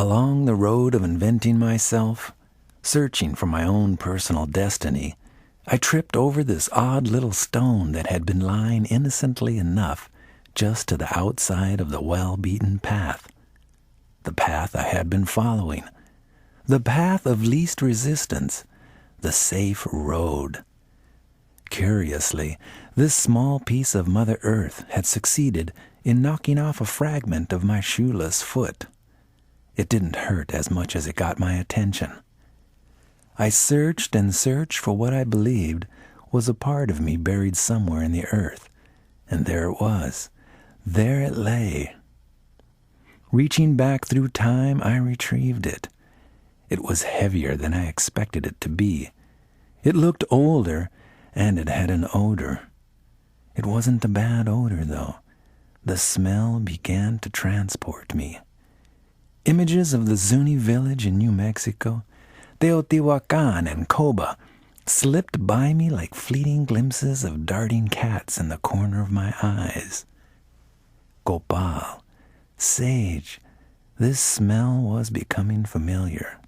Along the road of inventing myself, searching for my own personal destiny, I tripped over this odd little stone that had been lying innocently enough just to the outside of the well-beaten path. The path I had been following. The path of least resistance. The safe road. Curiously, this small piece of Mother Earth had succeeded in knocking off a fragment of my shoeless foot. It didn't hurt as much as it got my attention. I searched and searched for what I believed was a part of me buried somewhere in the earth, and there it was. There it lay. Reaching back through time, I retrieved it. It was heavier than I expected it to be. It looked older, and it had an odor. It wasn't a bad odor, though. The smell began to transport me. Images of the Zuni village in New Mexico, Teotihuacan and Coba, slipped by me like fleeting glimpses of darting cats in the corner of my eyes. Copal, sage, this smell was becoming familiar.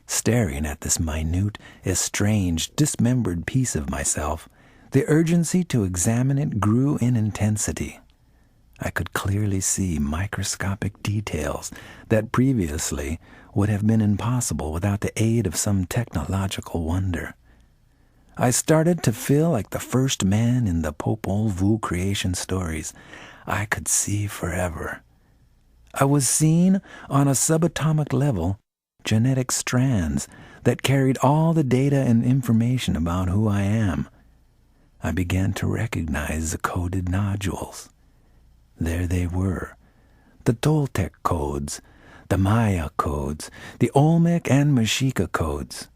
Staring at this minute, estranged, dismembered piece of myself, the urgency to examine it grew in intensity. I could clearly see microscopic details that previously would have been impossible without the aid of some technological wonder. I started to feel like the first man in the Popol Vuh creation stories. I could see forever. I was seeing, on a subatomic level, genetic strands that carried all the data and information about who I am. I began to recognize the coded nodules. There they were, the Toltec codes, the Maya codes, the Olmec and Mexica codes.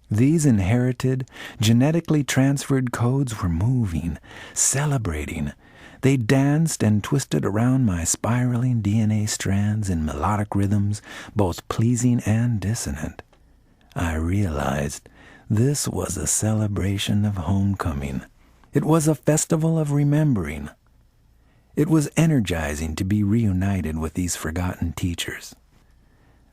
These inherited, genetically transferred codes were moving, celebrating. They danced and twisted around my spiraling DNA strands in melodic rhythms, both pleasing and dissonant. I realized this was a celebration of homecoming. It was a festival of remembering. It was energizing to be reunited with these forgotten teachers.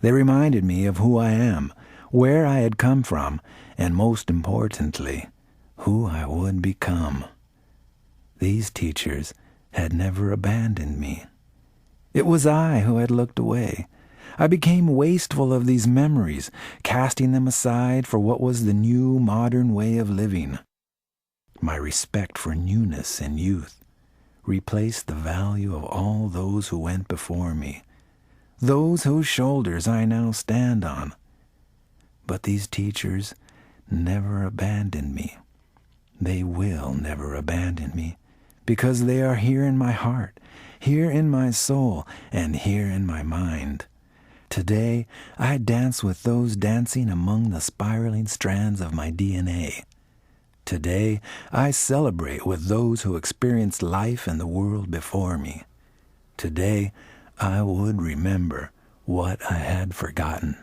They reminded me of who I am, where I had come from, and most importantly, who I would become. These teachers had never abandoned me. It was I who had looked away. I became wasteful of these memories, casting them aside for what was the new modern way of living. My respect for newness and youth replaced the value of all those who went before me, those whose shoulders I now stand on. But these teachers never abandoned me. They will never abandon me, because they are here in my heart, here in my soul, and here in my mind. Today, I dance with those dancing among the spiraling strands of my DNA. Today, I celebrate with those who experienced life and the world before me. Today, I would remember what I had forgotten.